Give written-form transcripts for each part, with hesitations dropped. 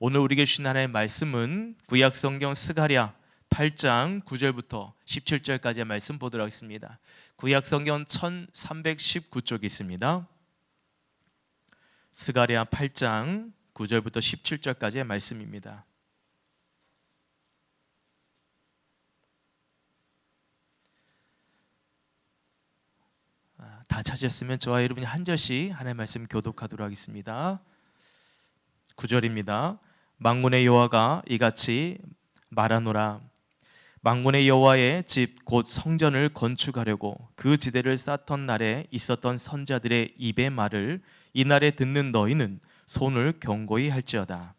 오늘 우리에게 주신 하나님의 말씀은 구약성경 스가랴 8장 9절부터 17절까지의 말씀 보도록 하겠습니다. 구약성경 1319쪽에 있습니다. 스가랴 8장 9절부터 17절까지의 말씀입니다. 다 찾으셨으면 저와 여러분이 한 절씩 하나님의 말씀 교독하도록 하겠습니다. 9절입니다. 만군의 여호와가 이같이 말하노라. 만군의 여호와의 집 곧 성전을 건축하려고 그 지대를 쌓던 날에 있었던 선자들의 입의 말을 이날에 듣는 너희는 손을 경고히 할지어다.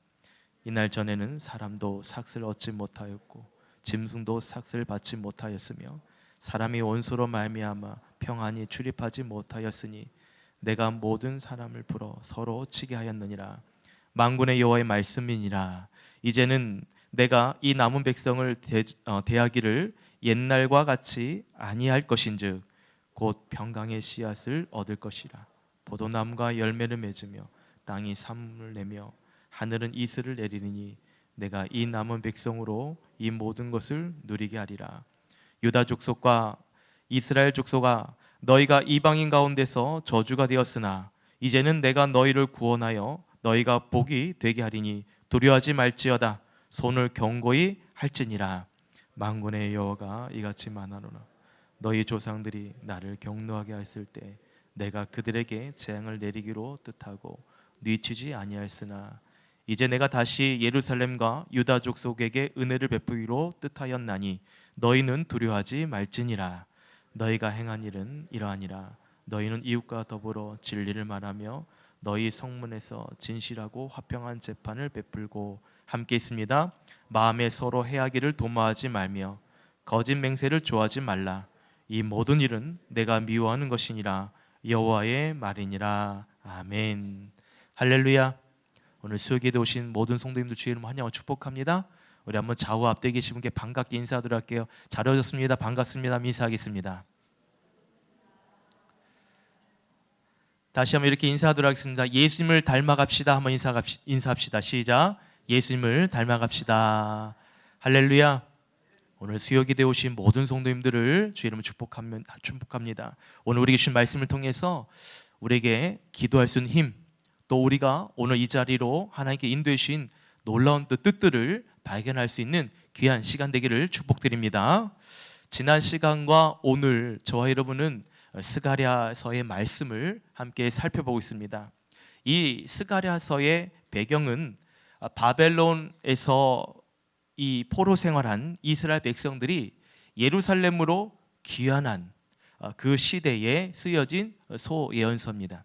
이날 전에는 사람도 삭슬 얻지 못하였고 짐승도 삭슬 받지 못하였으며 사람이 원수로 말미암아 평안히 출입하지 못하였으니 내가 모든 사람을 불어 서로 치게 하였느니라. 만군의 여호와의 말씀이니라. 이제는 내가 이 남은 백성을 대하기를 옛날과 같이 아니할 것인즉 곧 평강의 씨앗을 얻을 것이라. 포도나무가 열매를 맺으며 땅이 샘을 내며 하늘은 이슬을 내리니 내가 이 남은 백성으로 이 모든 것을 누리게 하리라. 유다 족속과 이스라엘 족속아, 너희가 이방인 가운데서 저주가 되었으나 이제는 내가 너희를 구원하여 너희가 복이 되게 하리니 두려워하지 말지어다. 손을 경고히 할지니라. 만군의 여호와가 이같이 말하노라. 너희 조상들이 나를 경노하게 했을 때 내가 그들에게 재앙을 내리기로 뜻하고 뉘치지 아니하였으나 이제 내가 다시 예루살렘과 유다 족속에게 은혜를 베푸기로 뜻하였나니 너희는 두려워하지 말지니라. 너희가 행한 일은 이러하니라. 너희는 이웃과 더불어 진리를 말하며 너희 성문에서 진실하고 화평한 재판을 베풀고 함께 있습니다. 마음에 서로 해하기를 도모하지 말며 거짓 맹세를 좋아하지 말라. 이 모든 일은 내가 미워하는 것이니라. 여호와의 말이니라. 아멘. 할렐루야. 오늘 수요기도에 오신 모든 성도님들 주의 이름으로 환영하고 축복합니다. 우리 한번 좌우 앞에 계신 분께 반갑게 인사하도록 할게요. 잘 오셨습니다. 반갑습니다. 인사하겠습니다. 다시 한번 이렇게 인사하도록 하겠습니다. 예수님을 닮아갑시다. 한번 인사합시다. 시작. 예수님을 닮아갑시다. 할렐루야. 오늘 수요기도에 오신 모든 성도님들을 주의 이름으로 축복합니다. 오늘 우리에게 주신 말씀을 통해서 우리에게 기도할 수 있는 힘, 또 우리가 오늘 이 자리로 하나님께 인도해 주신 놀라운 뜻들을 발견할 수 있는 귀한 시간 되기를 축복드립니다. 지난 시간과 오늘 저와 여러분은 스가랴서의 말씀을 함께 살펴보고 있습니다. 이 스가랴서의 배경은 바벨론에서 이 포로 생활한 이스라엘 백성들이 예루살렘으로 귀환한 그 시대에 쓰여진 소예언서입니다.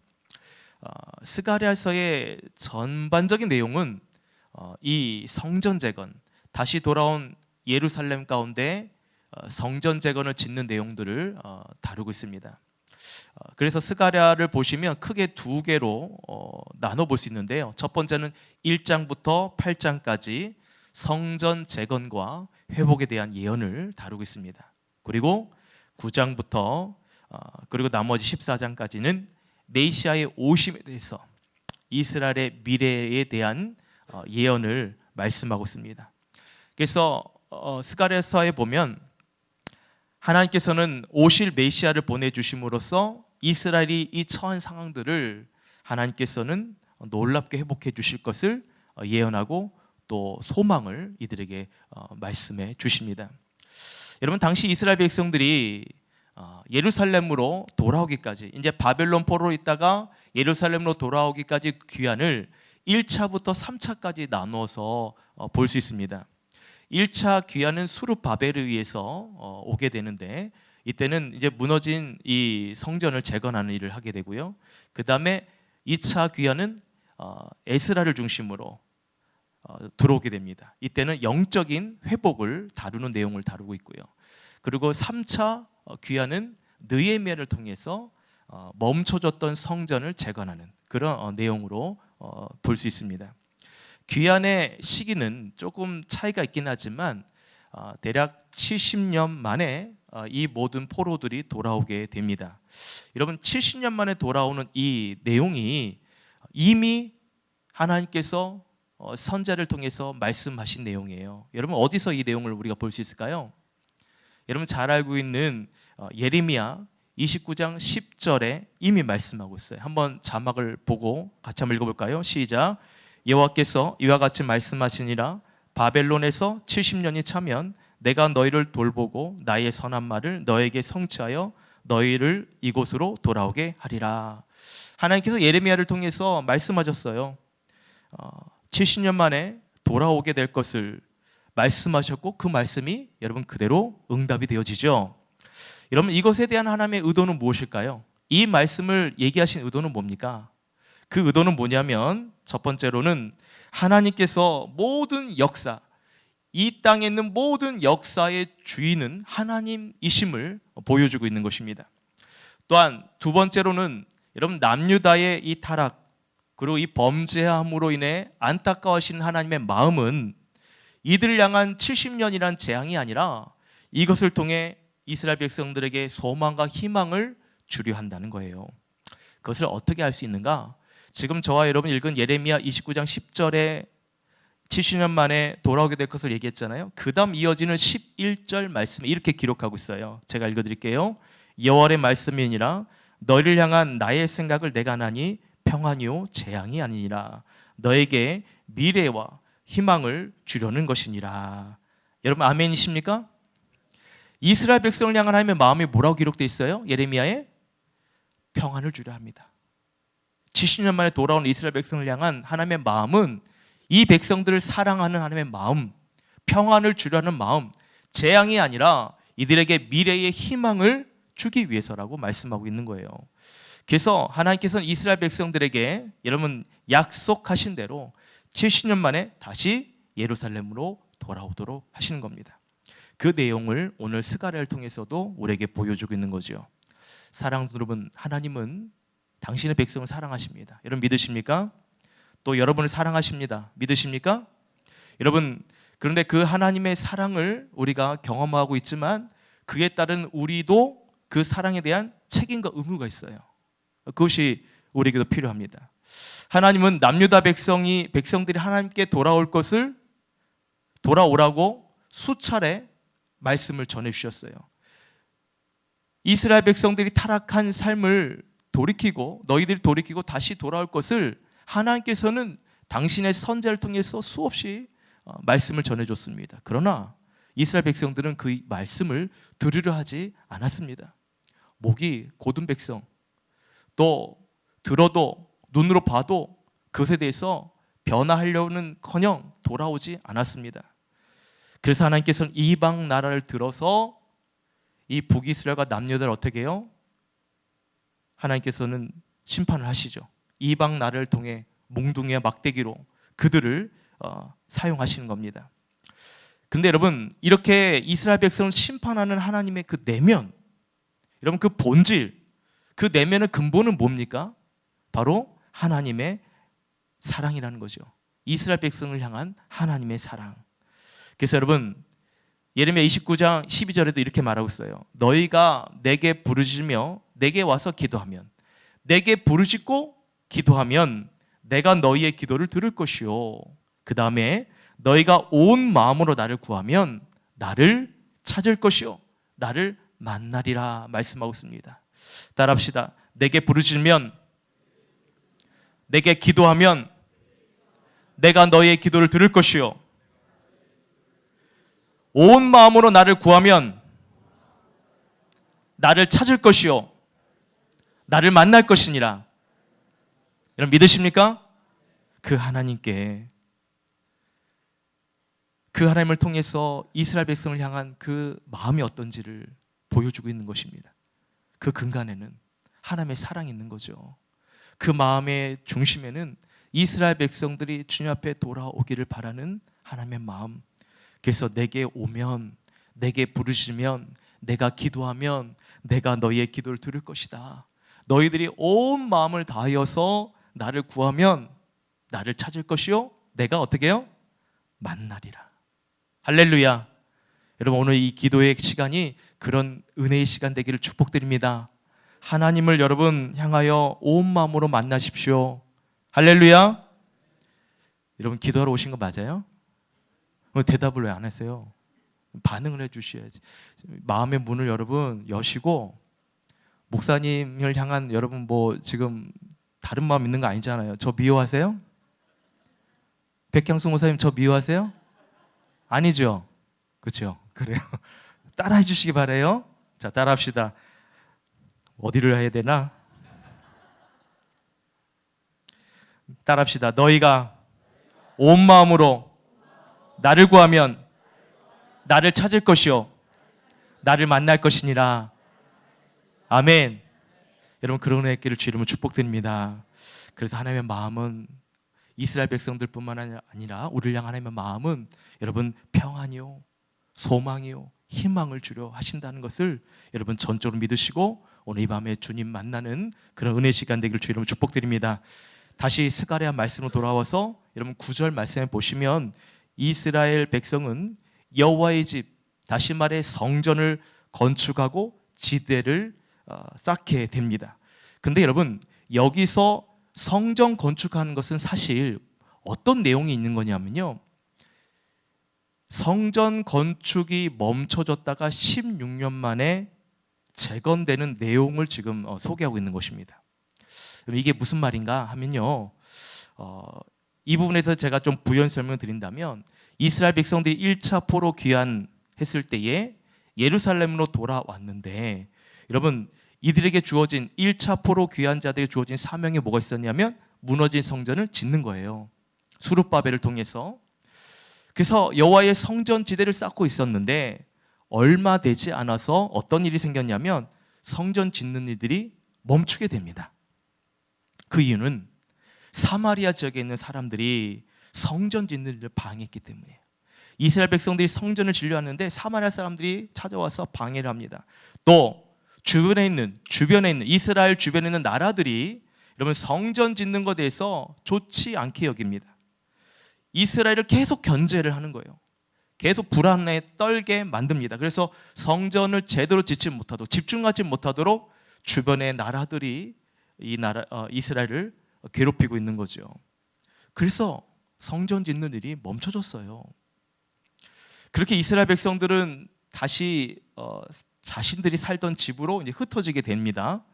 스가랴서의 전반적인 내용은 이 성전 재건, 다시 돌아온 예루살렘 가운데 성전 재건을 짓는 내용들을 다루고 있습니다. 그래서 스가랴를 보시면 크게 두 개로 나눠 볼 수 있는데요. 첫 번째는 1장부터 8장까지 성전 재건과 회복에 대한 예언을 다루고 있습니다. 그리고 9장부터 그리고 나머지 14장까지는 메시아의 오심에 대해서 이스라엘의 미래에 대한 예언을 말씀하고 있습니다. 그래서 스가랴서에 보면 하나님께서는 오실 메시아를 보내주심으로써 이스라엘이 이 처한 상황들을 하나님께서는 놀랍게 회복해 주실 것을 예언하고 또 소망을 이들에게 말씀해 주십니다. 여러분, 당시 이스라엘 백성들이 예루살렘으로 돌아오기까지, 이제 바벨론 포로로 있다가 예루살렘으로 돌아오기까지 귀환을 1차부터 3차까지 나누어서 볼 수 있습니다. 1차 귀환은 수르바벨에 의해서 오게 되는데, 이때는 이제 무너진 이 성전을 재건하는 일을 하게 되고요. 그 다음에 2차 귀환은 에스라를 중심으로 들어오게 됩니다. 이때는 영적인 회복을 다루는 내용을 다루고 있고요. 그리고 3차 귀환은 느헤미야를 통해서 멈춰졌던 성전을 재건하는 그런 내용으로 볼 수 있습니다. 귀환의 시기는 조금 차이가 있긴 하지만 대략 70년 만에 이 모든 포로들이 돌아오게 됩니다. 여러분, 70년 만에 돌아오는 이 내용이 이미 하나님께서 선자를 통해서 말씀하신 내용이에요. 여러분 어디서 이 내용을 우리가 볼 수 있을까요? 여러분 잘 알고 있는 예레미야 29장 10절에 이미 말씀하고 있어요. 한번 자막을 보고 같이 한번 읽어볼까요? 시작. 여호와께서 이와 같이 말씀하시니라. 바벨론에서 70년이 차면 내가 너희를 돌보고 나의 선한 말을 너에게 성취하여 너희를 이곳으로 돌아오게 하리라. 하나님께서 예레미야를 통해서 말씀하셨어요. 70년 만에 돌아오게 될 것을 말씀하셨고 그 말씀이 여러분 그대로 응답이 되어지죠. 여러분 이것에 대한 하나님의 의도는 무엇일까요? 이 말씀을 얘기하신 의도는 뭡니까? 그 의도는 뭐냐면 첫 번째로는 하나님께서 모든 역사, 이 땅에 있는 모든 역사의 주인은 하나님이심을 보여주고 있는 것입니다. 또한 두 번째로는 여러분 남유다의 이 타락 그리고 이 범죄함으로 인해 안타까워하시는 하나님의 마음은 이들을 향한 70년이란 재앙이 아니라 이것을 통해 이스라엘 백성들에게 소망과 희망을 주려 한다는 거예요. 그것을 어떻게 알 수 있는가? 지금 저와 여러분 읽은 예레미야 29장 10절에 70년 만에 돌아오게 될 것을 얘기했잖아요. 그 다음 이어지는 11절 말씀에 이렇게 기록하고 있어요. 제가 읽어드릴게요. 여호와의 말씀이니라. 너희를 향한 나의 생각을 내가 하나니 평안이요 재앙이 아니니라. 너에게 미래와 희망을 주려는 것이니라. 여러분 아멘이십니까? 이스라엘 백성을 향한 하나님의 마음이 뭐라고 기록되어 있어요? 예레미야에 평안을 주려 합니다. 70년 만에 돌아온 이스라엘 백성을 향한 하나님의 마음은 이 백성들을 사랑하는 하나님의 마음, 평안을 주려는 마음, 재앙이 아니라 이들에게 미래의 희망을 주기 위해서라고 말씀하고 있는 거예요. 그래서 하나님께서는 이스라엘 백성들에게 여러분 약속하신 대로 70년 만에 다시 예루살렘으로 돌아오도록 하시는 겁니다. 그 내용을 오늘 스가랴를 통해서도 우리에게 보여주고 있는 거죠. 사랑하는 여러분, 하나님은 당신의 백성을 사랑하십니다. 여러분 믿으십니까? 또 여러분을 사랑하십니다. 믿으십니까? 여러분, 그런데 그 하나님의 사랑을 우리가 경험하고 있지만 그에 따른 우리도 그 사랑에 대한 책임과 의무가 있어요. 그것이 우리에게도 필요합니다. 하나님은 남유다 백성들이 하나님께 돌아오라고 수차례 말씀을 전해주셨어요. 이스라엘 백성들이 타락한 삶을 너희들이 돌이키고 다시 돌아올 것을 하나님께서는 당신의 선지자를 통해서 수없이 말씀을 전해줬습니다. 그러나 이스라엘 백성들은 그 말씀을 들으려 하지 않았습니다. 목이 곧은 백성, 또 들어도 눈으로 봐도 그것에 대해서 변화하려는커녕 돌아오지 않았습니다. 그래서 하나님께서는 이방 나라를 들어서 이 북이스라엘과 남유다를 어떻게 해요? 하나님께서는 심판을 하시죠. 이방 나라를 통해 몽둥이와 막대기로 그들을 사용하시는 겁니다. 근데 여러분 이렇게 이스라엘 백성을 심판하는 하나님의 그 내면, 여러분 그 본질, 그 내면의 근본은 뭡니까? 바로 하나님의 사랑이라는 거죠. 이스라엘 백성을 향한 하나님의 사랑. 그래서 여러분 예레미야 29장 12절에도 이렇게 말하고 있어요. 너희가 내게 부르짖으며 내게 와서 기도하면, 내게 부르짖고 기도하면 내가 너희의 기도를 들을 것이요. 그 다음에 너희가 온 마음으로 나를 구하면 나를 찾을 것이요 나를 만나리라 말씀하고 있습니다. 따라합시다. 내게 부르짖으면, 내게 기도하면 내가 너희의 기도를 들을 것이요 온 마음으로 나를 구하면 나를 찾을 것이요 나를 만날 것이니라. 여러분 믿으십니까? 그 하나님께, 그 하나님을 통해서 이스라엘 백성을 향한 그 마음이 어떤지를 보여주고 있는 것입니다. 그 근간에는 하나님의 사랑이 있는 거죠. 그 마음의 중심에는 이스라엘 백성들이 주님 앞에 돌아오기를 바라는 하나님의 마음. 그래서 내게 오면, 내게 부르시면, 내가 기도하면 내가 너희의 기도를 들을 것이다. 너희들이 온 마음을 다하여서 나를 구하면 나를 찾을 것이요 내가 어떻게 해요? 만나리라. 할렐루야. 여러분 오늘 이 기도의 시간이 그런 은혜의 시간 되기를 축복드립니다. 하나님을 여러분 향하여 온 마음으로 만나십시오. 할렐루야. 여러분 기도하러 오신 거 맞아요? 대답을 왜 안 하세요? 반응을 해주셔야지. 마음의 문을 여러분 여시고, 목사님을 향한 여러분 뭐 지금 다른 마음 있는 거 아니잖아요. 저 미워하세요? 백향수 목사님 저 미워하세요? 아니죠? 그렇죠? 그래요. 따라해 주시기 바래요. 자, 따라합시다. 어디를 해야 되나? 따라합시다. 너희가 온 마음으로 나를 구하면 나를 찾을 것이요 나를 만날 것이니라. 아멘. 여러분 그런 은혜를 주 이름으로 축복드립니다. 그래서 하나님의 마음은 이스라엘 백성들뿐만 아니라 우리를 향한 하나님의 마음은 여러분 평안이요 소망이요 희망을 주려 하신다는 것을 여러분 전적으로 믿으시고 오늘 이 밤에 주님 만나는 그런 은혜 시간 되기를 주 이름으로 축복드립니다. 다시 스가랴 말씀으로 돌아와서 여러분 9절 말씀에 보시면 이스라엘 백성은 여호와의 집, 다시 말해 성전을 건축하고 지대를 쌓게 됩니다. 근데 여러분 여기서 성전 건축하는 것은 사실 어떤 내용이 있는 거냐면요, 성전 건축이 멈춰졌다가 16년 만에 재건되는 내용을 지금 소개하고 있는 것입니다. 이게 무슨 말인가 하면요, 이 부분에서 제가 좀 부연 설명을 드린다면 이스라엘 백성들이 1차 포로 귀환했을 때에 예루살렘으로 돌아왔는데 여러분 이들에게 주어진 1차 포로 귀환자들에게 주어진 사명이 뭐가 있었냐면 무너진 성전을 짓는 거예요. 수룹바벨을 통해서. 그래서 여호와의 성전 지대를 쌓고 있었는데 얼마 되지 않아서 어떤 일이 생겼냐면 성전 짓는 일들이 멈추게 됩니다. 그 이유는 사마리아 지역에 있는 사람들이 성전 짓는 일을 방해했기 때문이에요. 이스라엘 백성들이 성전을 지으려 하는데 사마리아 사람들이 찾아와서 방해를 합니다. 또 주변에 있는 이스라엘 주변에 있는 나라들이 여러분 성전 짓는 것에 대해서 좋지 않게 여깁니다. 이스라엘을 계속 견제를 하는 거예요. 계속 불안에 떨게 만듭니다. 그래서 성전을 제대로 짓지 못하도록, 집중하지 못하도록 주변의 나라들이 이스라엘을 괴롭히고 있는 거죠. 그래서 성전 짓는 일이 멈춰졌어요. 그렇게 이스라엘 백성들은 다시 자신들이 살던 집으로 이제 흩어지게 됩니다.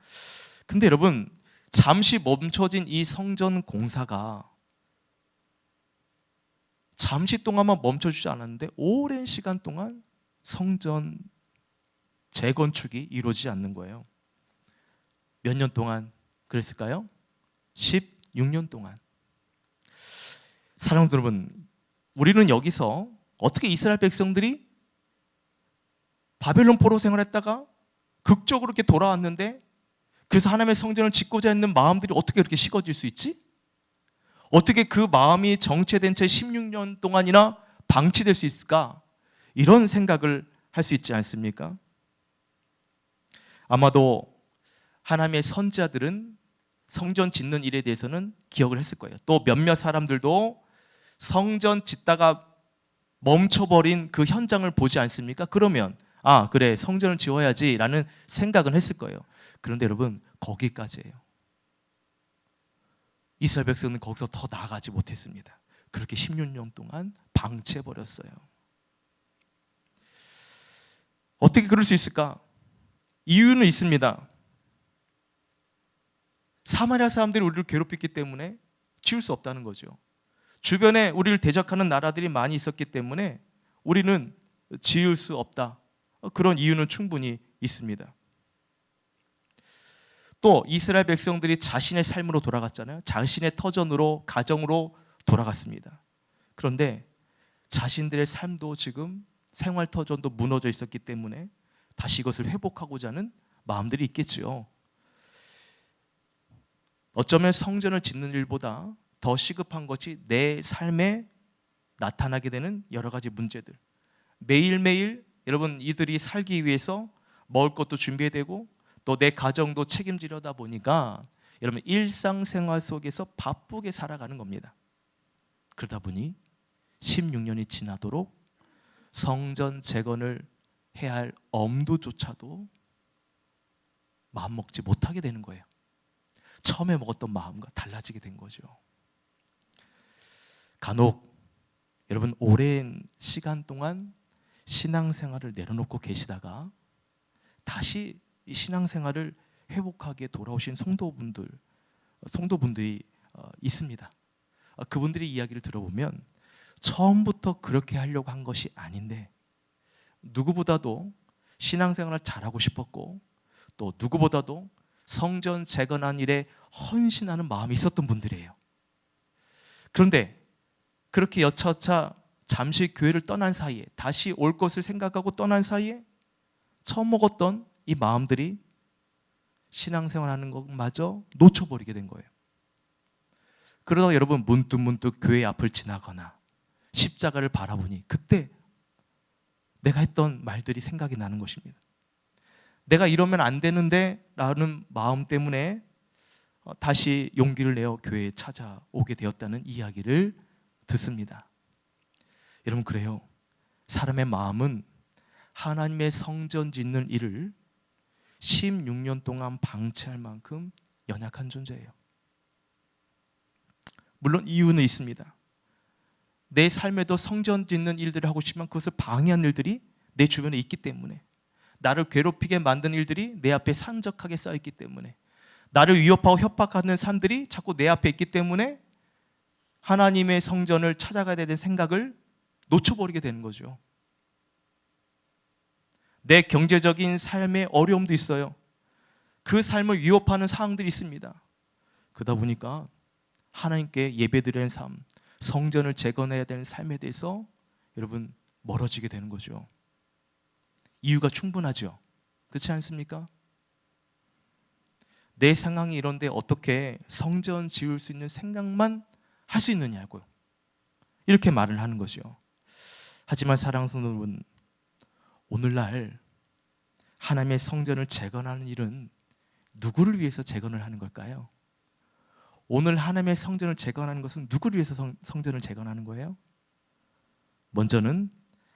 근데 여러분 잠시 멈춰진 이 성전 공사가 잠시 동안만 멈춰주지 않았는데 오랜 시간 동안 성전 재건축이 이루어지지 않는 거예요. 몇 년 동안 그랬을까요? 16년 동안. 사랑하는 여러분, 우리는 여기서 어떻게 이스라엘 백성들이 바벨론 포로 생활했다가 극적으로 이렇게 돌아왔는데 그래서 하나님의 성전을 짓고자 했는 마음들이 어떻게 그렇게 식어질 수 있지? 어떻게 그 마음이 정체된 채 16년 동안이나 방치될 수 있을까? 이런 생각을 할 수 있지 않습니까? 아마도 하나님의 선지자들은 성전 짓는 일에 대해서는 기억을 했을 거예요. 또 몇몇 사람들도 성전 짓다가 멈춰버린 그 현장을 보지 않습니까? 그러면 그래 성전을 지어야지 라는 생각은 했을 거예요. 그런데 여러분 거기까지예요. 이스라엘 백성은 거기서 더 나아가지 못했습니다. 그렇게 16년 동안 방치해버렸어요. 어떻게 그럴 수 있을까? 이유는 있습니다. 사마리아 사람들이 우리를 괴롭혔기 때문에 지울 수 없다는 거죠. 주변에 우리를 대적하는 나라들이 많이 있었기 때문에 우리는 지을 수 없다. 그런 이유는 충분히 있습니다. 또 이스라엘 백성들이 자신의 삶으로 돌아갔잖아요. 자신의 터전으로, 가정으로 돌아갔습니다. 그런데 자신들의 삶도 지금 생활 터전도 무너져 있었기 때문에 다시 이것을 회복하고자 하는 마음들이 있겠죠. 어쩌면 성전을 짓는 일보다 더 시급한 것이 내 삶에 나타나게 되는 여러 가지 문제들. 매일매일 여러분 이들이 살기 위해서 먹을 것도 준비해야 되고 또 내 가정도 책임지려다 보니까 여러분 일상생활 속에서 바쁘게 살아가는 겁니다. 그러다 보니 16년이 지나도록 성전 재건을 해야 할 엄두조차도 마음먹지 못하게 되는 거예요. 처음에 먹었던 마음과 달라지게 된 거죠. 간혹 여러분 오랜 시간 동안 신앙생활을 내려놓고 계시다가 다시 이 신앙생활을 회복하게 돌아오신 성도분들이 있습니다. 그분들의 이야기를 들어보면 처음부터 그렇게 하려고 한 것이 아닌데 누구보다도 신앙생활을 잘하고 싶었고 또 누구보다도 성전 재건한 일에 헌신하는 마음이 있었던 분들이에요. 그런데 그렇게 여차저차 잠시 교회를 떠난 사이에, 다시 올 것을 생각하고 떠난 사이에 처음 먹었던 이 마음들이 신앙생활하는 것마저 놓쳐버리게 된 거예요. 그러다가 여러분 문득문득 교회 앞을 지나거나 십자가를 바라보니 그때 내가 했던 말들이 생각이 나는 것입니다. 내가 이러면 안 되는데 라는 마음 때문에 다시 용기를 내어 교회에 찾아오게 되었다는 이야기를 듣습니다. 여러분, 그래요. 사람의 마음은 하나님의 성전 짓는 일을 16년 동안 방치할 만큼 연약한 존재예요. 물론 이유는 있습니다. 내 삶에도 성전 짓는 일들을 하고 싶지만 그것을 방해한 일들이 내 주변에 있기 때문에, 나를 괴롭히게 만든 일들이 내 앞에 산적하게 쌓여있기 때문에, 나를 위협하고 협박하는 사람들이 자꾸 내 앞에 있기 때문에 하나님의 성전을 찾아가야 되는 생각을 놓쳐버리게 되는 거죠. 내 경제적인 삶의 어려움도 있어요. 그 삶을 위협하는 상황들이 있습니다. 그러다 보니까 하나님께 예배드리는 삶, 성전을 재건해야 되는 삶에 대해서 여러분 멀어지게 되는 거죠. 이유가 충분하죠. 그렇지 않습니까? 내 상황이 이런데 어떻게 성전 지을 수 있는 생각만 할 수 있느냐고요. 이렇게 말을 하는 거죠. 하지만 사랑하는 여러분, 오늘날 하나님의 성전을 재건하는 일은 누구를 위해서 재건을 하는 걸까요? 오늘 하나님의 성전을 재건하는 것은 누구를 위해서 성전을 재건하는 거예요? 먼저는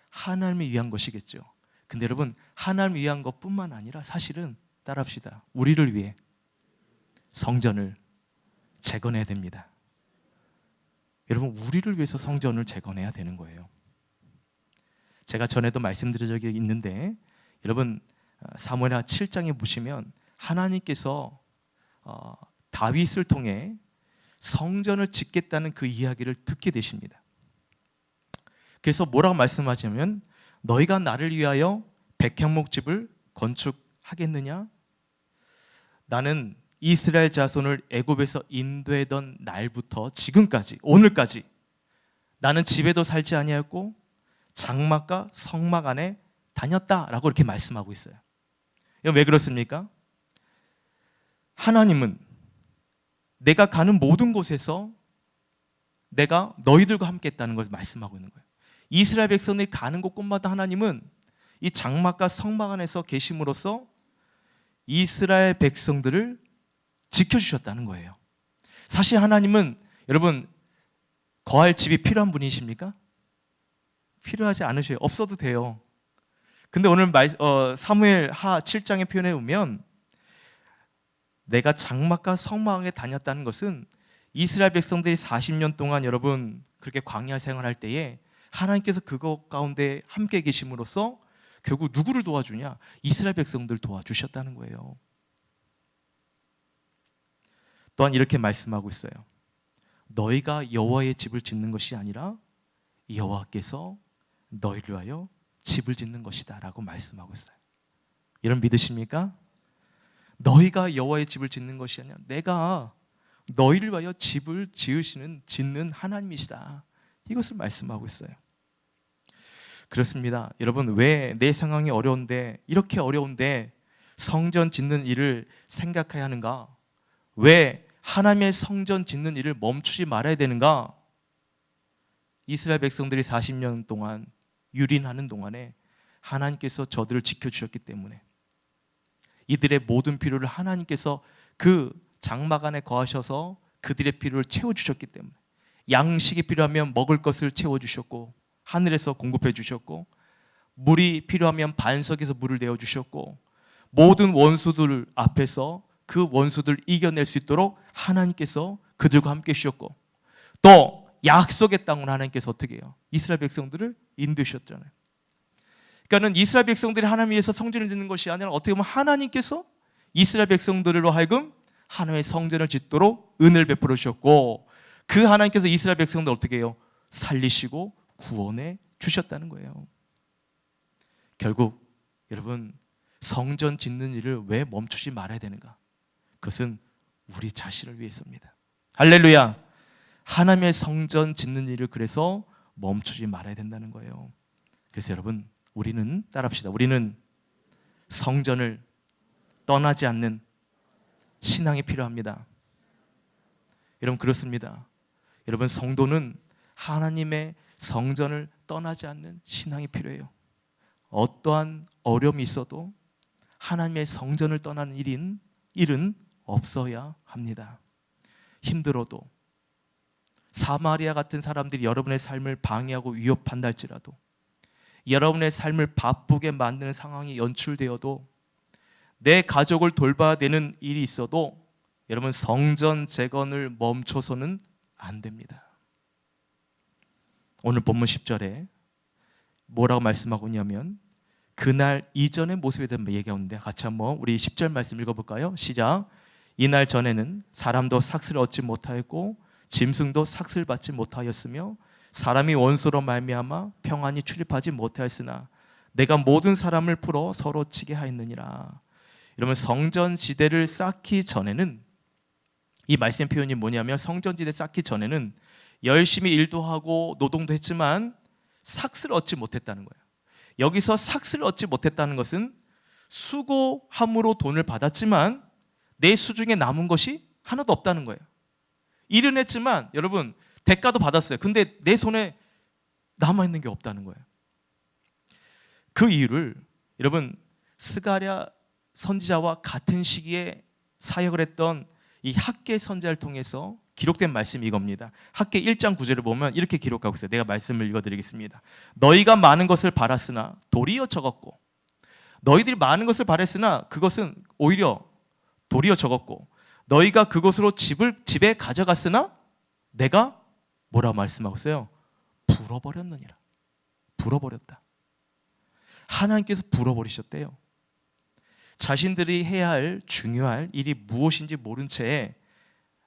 하나님을 위한 것이겠죠. 근데 여러분, 하나님을 위한 것뿐만 아니라 사실은 따라합시다. 우리를 위해 성전을 재건해야 됩니다. 여러분, 우리를 위해서 성전을 재건해야 되는 거예요. 제가 전에도 말씀드린 적이 있는데 여러분 사무엘하 7장에 보시면 하나님께서 다윗을 통해 성전을 짓겠다는 그 이야기를 듣게 되십니다. 그래서 뭐라고 말씀하시냐면 너희가 나를 위하여 백향목집을 건축하겠느냐? 나는 이스라엘 자손을 애굽에서 인도하던 날부터 지금까지 오늘까지 나는 집에도 살지 아니하였고 장막과 성막 안에 다녔다라고 이렇게 말씀하고 있어요. 이건 왜 그렇습니까? 하나님은 내가 가는 모든 곳에서 내가 너희들과 함께 했다는 것을 말씀하고 있는 거예요. 이스라엘 백성들이 가는 곳곳마다 하나님은 이 장막과 성막 안에서 계심으로써 이스라엘 백성들을 지켜주셨다는 거예요. 사실 하나님은 여러분 거할 집이 필요한 분이십니까? 필요하지 않으셔요. 없어도 돼요. 근데 오늘 사무엘하 7장의 표현에 보면 내가 장막과 성막에 다녔다는 것은 이스라엘 백성들이 40년 동안 여러분 그렇게 광야 생활할 때에 하나님께서 그것 가운데 함께 계심으로써 결국 누구를 도와주냐? 이스라엘 백성들을 도와주셨다는 거예요. 또한 이렇게 말씀하고 있어요. 너희가 여호와의 집을 짓는 것이 아니라 여호와께서 너희를 위하여 집을 짓는 것이다 라고 말씀하고 있어요. 여러분 믿으십니까? 너희가 여호와의 집을 짓는 것이 아니라 내가 너희를 위하여 집을 짓는 하나님이시다. 이것을 말씀하고 있어요. 그렇습니다. 여러분 왜 내 상황이 어려운데 이렇게 어려운데 성전 짓는 일을 생각해야 하는가? 왜 하나님의 성전 짓는 일을 멈추지 말아야 되는가? 이스라엘 백성들이 40년 동안 유린하는 동안에 하나님께서 저들을 지켜주셨기 때문에 이들의 모든 필요를 하나님께서 그 장막 안에 거하셔서 그들의 필요를 채워주셨기 때문에 양식이 필요하면 먹을 것을 채워주셨고 하늘에서 공급해 주셨고 물이 필요하면 반석에서 물을 내어주셨고 모든 원수들 앞에서 그 원수들을 이겨낼 수 있도록 하나님께서 그들과 함께 하셨고 또 약속의 땅으로 하나님께서 어떻게 해요? 이스라엘 백성들을 인도하셨잖아요. 그러니까는 이스라엘 백성들이 하나님 위해서 성전을 짓는 것이 아니라 어떻게 보면 하나님께서 이스라엘 백성들로 하여금 하나님의 성전을 짓도록 은혜를 베풀어 주셨고, 그 하나님께서 이스라엘 백성들 어떻게 해요? 살리시고 구원해 주셨다는 거예요. 결국 여러분, 성전 짓는 일을 왜 멈추지 말아야 되는가? 그것은 우리 자신을 위해서입니다. 할렐루야. 하나님의 성전 짓는 일을 그래서 멈추지 말아야 된다는 거예요. 그래서 여러분, 우리는 따라합시다. 우리는 성전을 떠나지 않는 신앙이 필요합니다. 여러분, 그렇습니다. 여러분, 성도는 하나님의 성전을 떠나지 않는 신앙이 필요해요. 어떠한 어려움이 있어도 하나님의 성전을 떠나는 일은 없어야 합니다. 힘들어도, 사마리아 같은 사람들이 여러분의 삶을 방해하고 위협한다 할지라도, 여러분의 삶을 바쁘게 만드는 상황이 연출되어도, 내 가족을 돌봐야 되는 일이 있어도 여러분, 성전 재건을 멈춰서는 안 됩니다. 오늘 본문 10절에 뭐라고 말씀하고 있냐면, 그날 이전의 모습에 대한 얘기하는데, 같이 한번 우리 10절 말씀 읽어볼까요? 시작. 이날 전에는 사람도 삭슬을 얻지 못하였고 짐승도 삭슬 받지 못하였으며 사람이 원수로 말미암아 평안히 출입하지 못하였으나 내가 모든 사람을 풀어 서로 치게 하였느니라. 여러분, 성전지대를 쌓기 전에는, 이 말씀 표현이 뭐냐면, 성전지대 쌓기 전에는 열심히 일도 하고 노동도 했지만 삭슬을 얻지 못했다는 거예요. 여기서 삭슬을 얻지 못했다는 것은 수고함으로 돈을 받았지만 내 수중에 남은 것이 하나도 없다는 거예요. 일은 했지만 여러분, 대가도 받았어요. 근데 내 손에 남아있는 게 없다는 거예요. 그 이유를 여러분, 스가랴 선지자와 같은 시기에 사역을 했던 이 학개 선지자를 통해서 기록된 말씀이 이겁니다. 학개 1장 9절을 보면 이렇게 기록하고 있어요. 내가 말씀을 읽어드리겠습니다. 너희가 많은 것을 바랐으나 도리어 적었고, 너희들이 많은 것을 바랬으나 그것은 오히려 도리어 적었고, 너희가 그것으로 집에 가져갔으나 내가 뭐라고 말씀하고 있어요? 불어버렸느니라. 불어버렸다. 하나님께서 불어버리셨대요. 자신들이 해야 할 중요할 일이 무엇인지 모른 채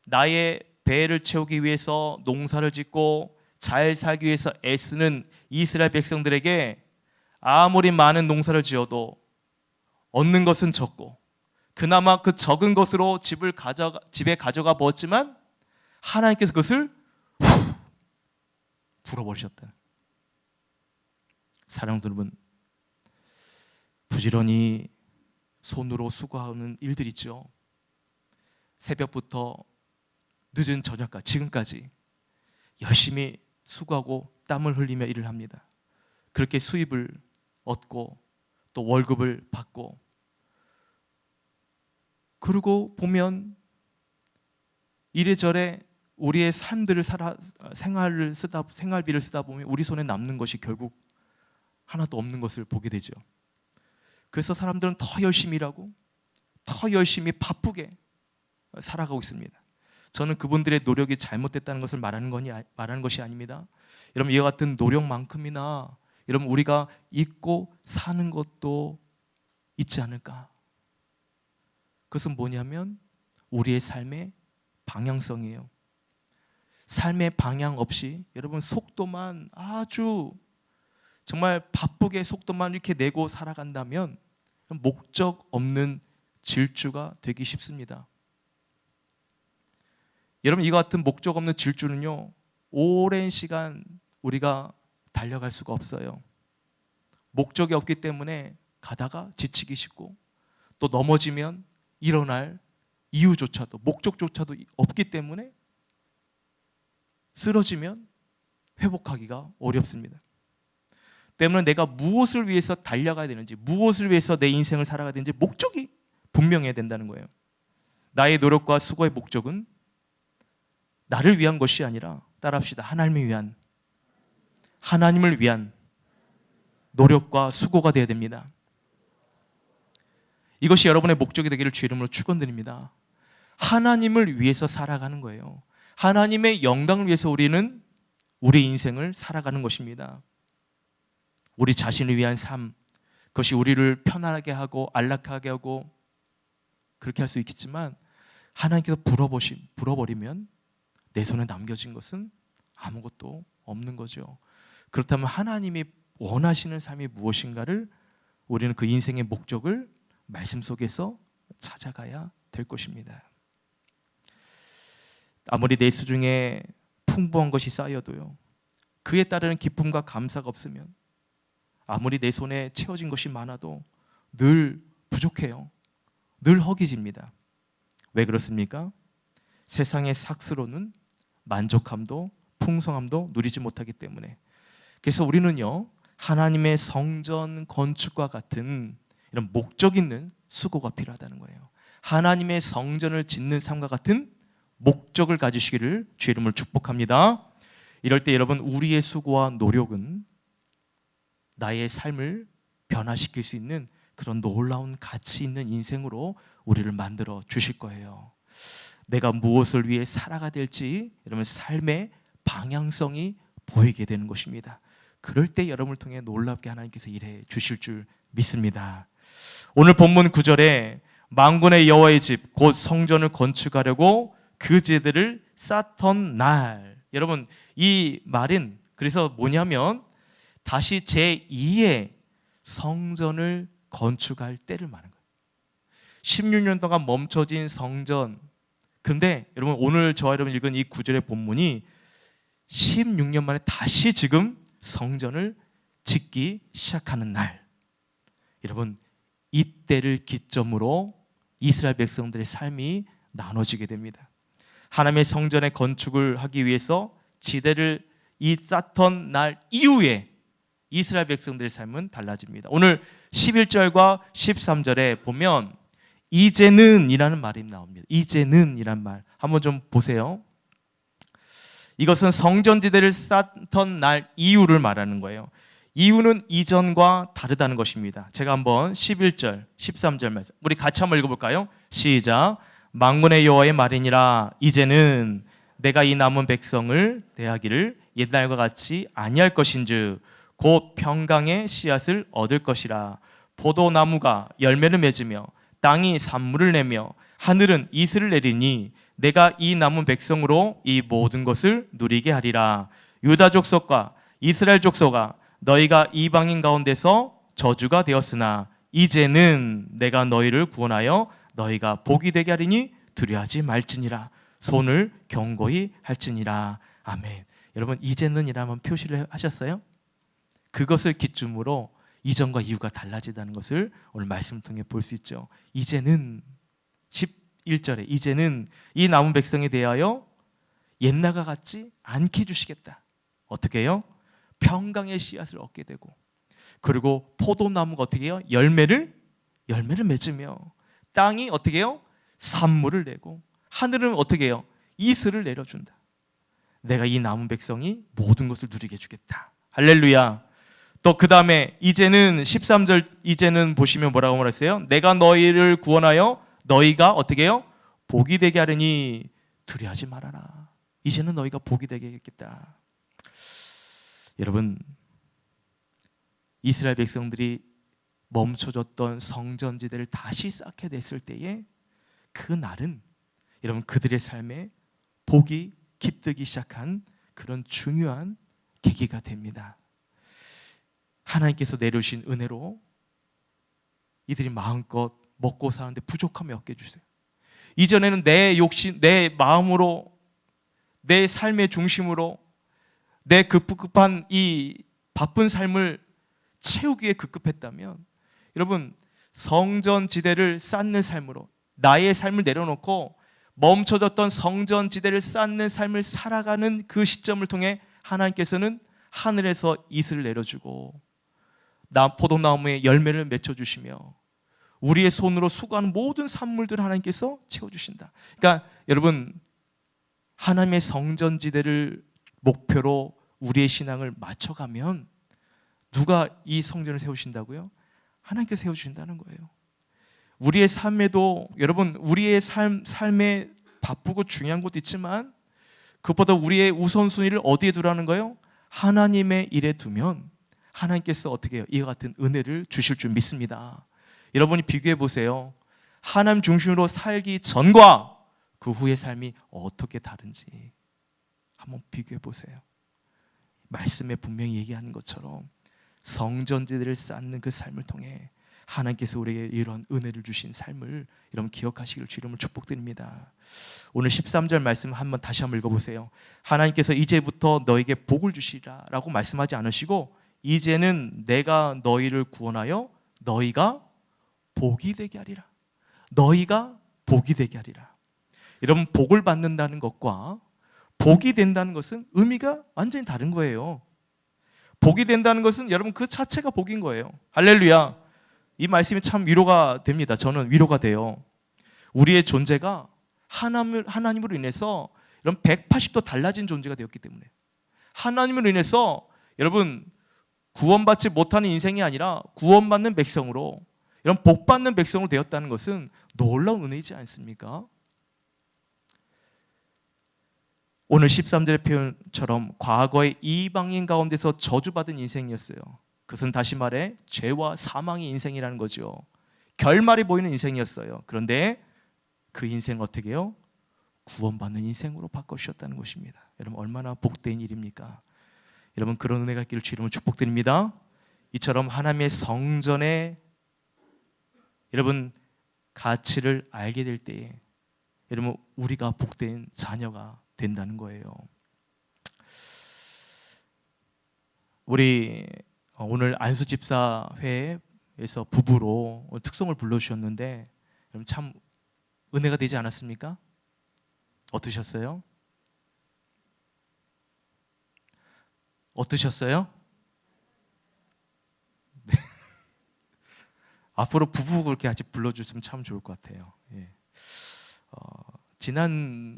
나의 배를 채우기 위해서 농사를 짓고 잘 살기 위해서 애쓰는 이스라엘 백성들에게 아무리 많은 농사를 지어도 얻는 것은 적고, 그나마 그 적은 것으로 집에 가져가 보았지만 하나님께서 그것을 불어버리셨다. 사랑하는 여러분, 부지런히 손으로 수고하는 일들 있죠. 새벽부터 늦은 저녁까지, 지금까지 열심히 수고하고 땀을 흘리며 일을 합니다. 그렇게 수입을 얻고 또 월급을 받고, 그러고 보면 이래저래 우리의 삶들을 생활비를 쓰다 보면 우리 손에 남는 것이 결국 하나도 없는 것을 보게 되죠. 그래서 사람들은 더 열심히 일하고 더 열심히 바쁘게 살아가고 있습니다. 저는 그분들의 노력이 잘못됐다는 것을 말하는 것이 아닙니다. 여러분, 이와 같은 노력만큼이나 여러분 우리가 잊고 사는 것도 있지 않을까? 그것은 뭐냐면 우리의 삶의 방향성이에요. 삶의 방향 없이 여러분 속도만 아주 정말 바쁘게 속도만 이렇게 내고 살아간다면 목적 없는 질주가 되기 쉽습니다. 여러분, 이와 같은 목적 없는 질주는요, 오랜 시간 우리가 달려갈 수가 없어요. 목적이 없기 때문에 가다가 지치기 쉽고, 또 넘어지면 일어날 이유조차도, 목적조차도 없기 때문에 쓰러지면 회복하기가 어렵습니다. 때문에 내가 무엇을 위해서 달려가야 되는지, 무엇을 위해서 내 인생을 살아가야 되는지 목적이 분명해야 된다는 거예요. 나의 노력과 수고의 목적은 나를 위한 것이 아니라, 따라합시다, 하나님을 위한 노력과 수고가 되어야 됩니다. 이것이 여러분의 목적이 되기를 주 이름으로 축원드립니다. 하나님을 위해서 살아가는 거예요. 하나님의 영광을 위해서 우리는 우리 인생을 살아가는 것입니다. 우리 자신을 위한 삶, 그것이 우리를 편안하게 하고 안락하게 하고 그렇게 할 수 있겠지만 하나님께서 불어버리면 내 손에 남겨진 것은 아무것도 없는 거죠. 그렇다면 하나님이 원하시는 삶이 무엇인가를 우리는 그 인생의 목적을 말씀 속에서 찾아가야 될 것입니다. 아무리 내 수중에 풍부한 것이 쌓여도요, 그에 따르는 기쁨과 감사가 없으면 아무리 내 손에 채워진 것이 많아도 늘 부족해요. 늘 허기집니다. 왜 그렇습니까? 세상의 삭스로는 만족함도 풍성함도 누리지 못하기 때문에. 그래서 우리는요, 하나님의 성전 건축과 같은 이런 목적 있는 수고가 필요하다는 거예요. 하나님의 성전을 짓는 삶과 같은 목적을 가지시기를 주의 이름으로 축복합니다. 이럴 때 여러분, 우리의 수고와 노력은 나의 삶을 변화시킬 수 있는 그런 놀라운 가치 있는 인생으로 우리를 만들어 주실 거예요. 내가 무엇을 위해 살아가 될지 여러분 삶의 방향성이 보이게 되는 것입니다. 그럴 때 여러분을 통해 놀랍게 하나님께서 일해 주실 줄 믿습니다. 오늘 본문 9절에 만군의 여호와의 집 곧 성전을 건축하려고 그 제들을 쌓던 날, 여러분 이 말은 그래서 뭐냐면 다시 제2의 성전을 건축할 때를 말하는 거예요. 16년 동안 멈춰진 성전, 근데 여러분 오늘 저와 여러분 읽은 이 9절의 본문이 16년 만에 다시 지금 성전을 짓기 시작하는 날, 여러분 이때를 기점으로 이스라엘 백성들의 삶이 나눠지게 됩니다. 하나님의 성전의 건축을 하기 위해서 지대를 쌓던 날 이후에 이스라엘 백성들의 삶은 달라집니다. 오늘 11절과 13절에 보면 이제는 이라는 말이 나옵니다. 이제는 이란 말 한번 좀 보세요. 이것은 성전지대를 쌓던 날 이후를 말하는 거예요. 이유는 이전과 다르다는 것입니다. 제가 한번 11절, 13절 말씀 우리 같이 한번 읽어볼까요? 시작. 만군의 여호와의 말이니라. 이제는 내가 이 남은 백성을 대하기를 옛날과 같이 아니할 것인즉 곧 평강의 씨앗을 얻을 것이라. 포도나무가 열매를 맺으며 땅이 산물을 내며 하늘은 이슬을 내리니 내가 이 남은 백성으로 이 모든 것을 누리게 하리라. 유다 족속과 이스라엘 족속아, 너희가 이방인 가운데서 저주가 되었으나 이제는 내가 너희를 구원하여 너희가 복이 되게 하리니 두려워하지 말지니라. 손을 견고히 할지니라. 아멘. 여러분 이제는 이라면 표시를 하셨어요? 그것을 기준으로 이전과 이후가 달라지다는 것을 오늘 말씀을 통해 볼 수 있죠. 이제는 11절에 이제는 이 남은 백성에 대하여 옛날과 같지 않게 해주시겠다. 어떻게 해요? 평강의 씨앗을 얻게 되고, 그리고 포도나무가 어떻게 해요? 열매를 맺으며, 땅이 어떻게 해요? 산물을 내고, 하늘은 어떻게 해요? 이슬을 내려준다. 내가 이 남은 백성이 모든 것을 누리게 해주겠다. 할렐루야. 또 그 다음에 이제는 13절 이제는 보시면 뭐라고 말했어요? 내가 너희를 구원하여 너희가 어떻게 해요? 복이 되게 하려니 두려워하지 말아라. 이제는 너희가 복이 되게 하겠다. 여러분 이스라엘 백성들이 멈춰졌던 성전지대를 다시 쌓게 됐을 때에 그 날은 여러분 그들의 삶에 복이 깃들기 시작한 그런 중요한 계기가 됩니다. 하나님께서 내려주신 은혜로 이들이 마음껏 먹고 사는데 부족함이 없게 해주세요. 이전에는 내 욕심, 내 마음으로, 내 삶의 중심으로 내 급급한 이 바쁜 삶을 채우기에 급급했다면, 여러분 성전지대를 쌓는 삶으로 나의 삶을 내려놓고 멈춰졌던 성전지대를 쌓는 삶을 살아가는 그 시점을 통해 하나님께서는 하늘에서 이슬을 내려주고 포도나무에 열매를 맺혀주시며 우리의 손으로 수고하는 모든 산물들을 하나님께서 채워주신다. 그러니까 여러분 하나님의 성전지대를 목표로 우리의 신앙을 맞춰가면 누가 이 성전을 세우신다고요? 하나님께서 세워주신다는 거예요. 우리의 삶에도 여러분 우리의 삶에 바쁘고 중요한 것도 있지만 그것보다 우리의 우선순위를 어디에 두라는 거예요? 하나님의 일에 두면 하나님께서 어떻게 해요? 이와 같은 은혜를 주실 줄 믿습니다. 여러분이 비교해 보세요. 하나님 중심으로 살기 전과 그 후의 삶이 어떻게 다른지 한번 비교해 보세요. 말씀에 분명히 얘기하는 것처럼 성전지대를 쌓는 그 삶을 통해 하나님께서 우리에게 이런 은혜를 주신 삶을 여러분 기억하시길 주님을 축복드립니다. 오늘 13절 말씀 다시 한번 읽어보세요. 하나님께서 이제부터 너에게 복을 주시라 라고 말씀하지 않으시고 이제는 내가 너희를 구원하여 너희가 복이 되게 하리라. 너희가 복이 되게 하리라. 여러분, 복을 받는다는 것과 복이 된다는 것은 의미가 완전히 다른 거예요. 복이 된다는 것은 여러분 그 자체가 복인 거예요. 할렐루야. 이 말씀이 참 위로가 됩니다. 저는 위로가 돼요. 우리의 존재가 하나님으로 인해서 이런 180도 달라진 존재가 되었기 때문에, 하나님으로 인해서 여러분 구원받지 못하는 인생이 아니라 구원받는 백성으로, 이런 복받는 백성으로 되었다는 것은 놀라운 은혜이지 않습니까? 오늘 13절의 표현처럼 과거의 이방인 가운데서 저주받은 인생이었어요. 그것은 다시 말해 죄와 사망의 인생이라는 거죠. 결말이 보이는 인생이었어요. 그런데 그 인생 어떻게 해요? 구원받는 인생으로 바꿔주셨다는 것입니다. 여러분 얼마나 복된 일입니까? 여러분 그런 은혜가 있기를 주 이름으로 축복드립니다. 이처럼 하나님의 성전에 여러분 가치를 알게 될 때에 여러분 우리가 복된 자녀가 된다는 거예요. 우리 오늘 안수집사회에서 부부로 특송을 불러주셨는데 여러분 참 은혜가 되지 않았습니까? 어떠셨어요? 어떠셨어요? 네. 앞으로 부부 그렇게 같이 불러주시면 참 좋을 것 같아요. 예.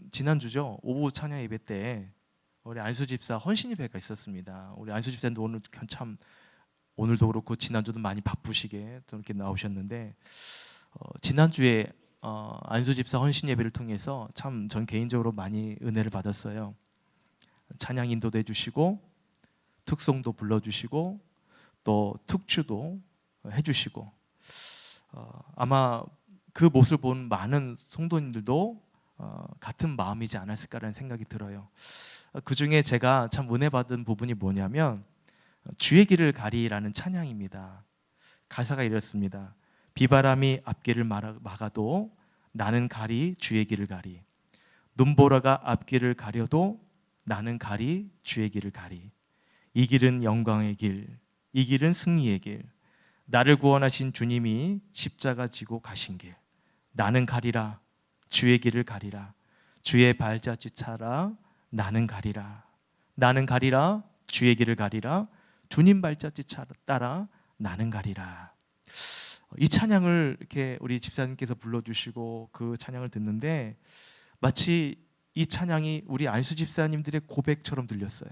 지난주죠. 오후 찬양 예배 때 우리 안수집사 헌신 예배가 있었습니다. 우리 안수집사님도 오늘 참 오늘도 그렇고 지난주도 많이 바쁘시게 또 이렇게 나오셨는데 지난주에 안수집사 헌신 예배를 통해서 참 전 개인적으로 많이 은혜를 받았어요. 찬양 인도도 해주시고 특송도 불러주시고 또 특주도 해주시고 아마 그 모습을 본 많은 성도님들도 같은 마음이지 않았을까라는 생각이 들어요. 그 중에 제가 참 은혜 받은 부분이 뭐냐면 주의 길을 가리라는 찬양입니다. 가사가 이렇습니다. 비바람이 앞길을 막아도 나는 가리 주의 길을 가리. 눈보라가 앞길을 가려도 나는 가리 주의 길을 가리. 이 길은 영광의 길, 이 길은 승리의 길. 나를 구원하신 주님이 십자가 지고 가신 길. 나는 가리라 주의 길을 가리라. 주의 발자취 따라 나는 가리라. 나는 가리라 주의 길을 가리라. 주님 발자취 따라 나는 가리라. 이 찬양을 이렇게 우리 집사님께서 불러주시고 그 찬양을 듣는데 마치 이 찬양이 우리 안수 집사님들의 고백처럼 들렸어요.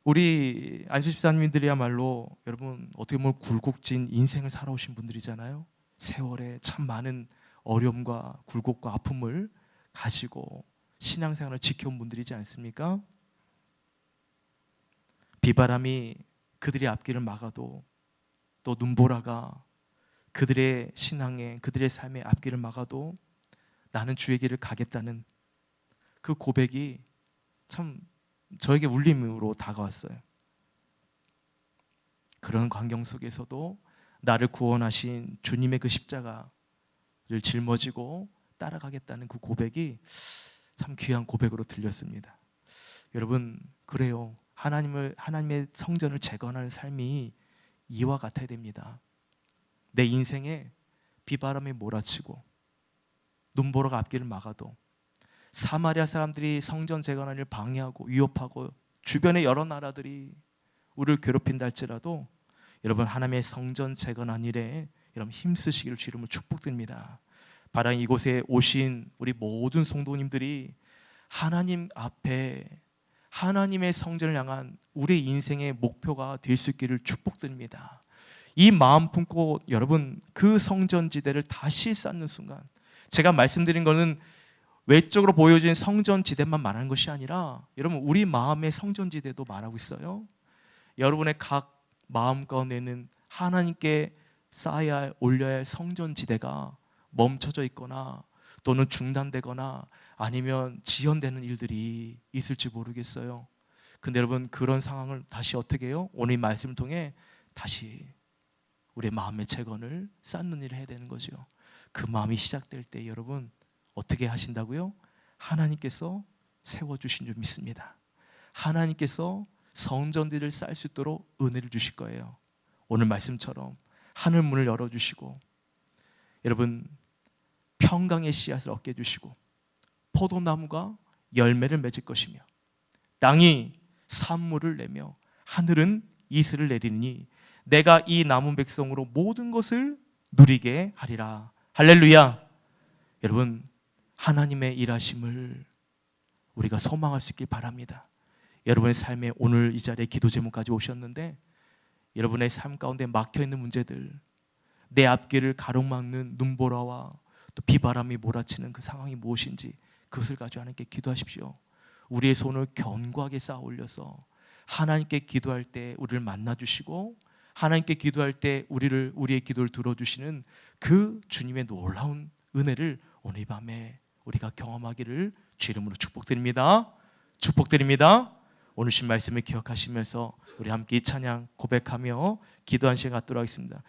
우리 안수 집사님들이야말로 여러분 어떻게 보면 굴곡진 인생을 살아오신 분들이잖아요. 세월에 참 많은 어려움과 굴곡과 아픔을 가지고 신앙생활을 지켜온 분들이지 않습니까? 비바람이 그들의 앞길을 막아도 또 눈보라가 그들의 신앙에 그들의 삶의 앞길을 막아도 나는 주의 길을 가겠다는 그 고백이 참 저에게 울림으로 다가왔어요. 그런 광경 속에서도 나를 구원하신 주님의 그 십자가를 짊어지고 따라가겠다는 그 고백이 참 귀한 고백으로 들렸습니다. 여러분 그래요. 하나님의 성전을 재건하는 삶이 이와 같아야 됩니다. 내 인생에 비바람이 몰아치고 눈보라가 앞길을 막아도 사마리아 사람들이 성전 재건을 방해하고 위협하고 주변의 여러 나라들이 우리를 괴롭힌다 할지라도 여러분 하나님의 성전 재건한 일에 여러분 힘쓰시기를 주 이름으로 축복드립니다. 바람 이곳에 오신 우리 모든 성도님들이 하나님 앞에 하나님의 성전을 향한 우리의 인생의 목표가 될 수 있기를 축복드립니다. 이 마음 품고 여러분 그 성전지대를 다시 쌓는 순간 제가 말씀드린 거는 외적으로 보여진 성전지대만 말하는 것이 아니라 여러분 우리 마음의 성전지대도 말하고 있어요. 여러분의 각 마음 가운데는 하나님께 쌓아야 할, 올려야 할 성전지대가 멈춰져 있거나 또는 중단되거나 아니면 지연되는 일들이 있을지 모르겠어요. 근데 여러분 그런 상황을 다시 어떻게 해요? 오늘 이 말씀을 통해 다시 우리의 마음의 재건을 쌓는 일을 해야 되는 거죠. 그 마음이 시작될 때 여러분 어떻게 하신다고요? 하나님께서 세워주신 줄 믿습니다. 하나님께서 성전들을 쌓을 수 있도록 은혜를 주실 거예요. 오늘 말씀처럼 하늘 문을 열어주시고 여러분 평강의 씨앗을 얻게 해주시고 포도나무가 열매를 맺을 것이며 땅이 산물을 내며 하늘은 이슬을 내리니 내가 이 남은 백성으로 모든 것을 누리게 하리라. 할렐루야. 여러분 하나님의 일하심을 우리가 소망할 수 있길 바랍니다. 여러분의 삶에 오늘 이 자리에 기도 제목까지 오셨는데 여러분의 삶 가운데 막혀있는 문제들, 내 앞길을 가로막는 눈보라와 또 비바람이 몰아치는 그 상황이 무엇인지 그것을 가지고 하나님께 기도하십시오. 우리의 손을 견고하게 쌓아 올려서 하나님께 기도할 때 우리를 만나주시고 하나님께 기도할 때 우리의 기도를 들어주시는 그 주님의 놀라운 은혜를 오늘 이 밤에 우리가 경험하기를 주 이름으로 축복드립니다. 축복드립니다. 오늘 신 말씀을 기억하시면서 우리 함께 이 찬양 고백하며 기도한 시간 갖도록 하겠습니다.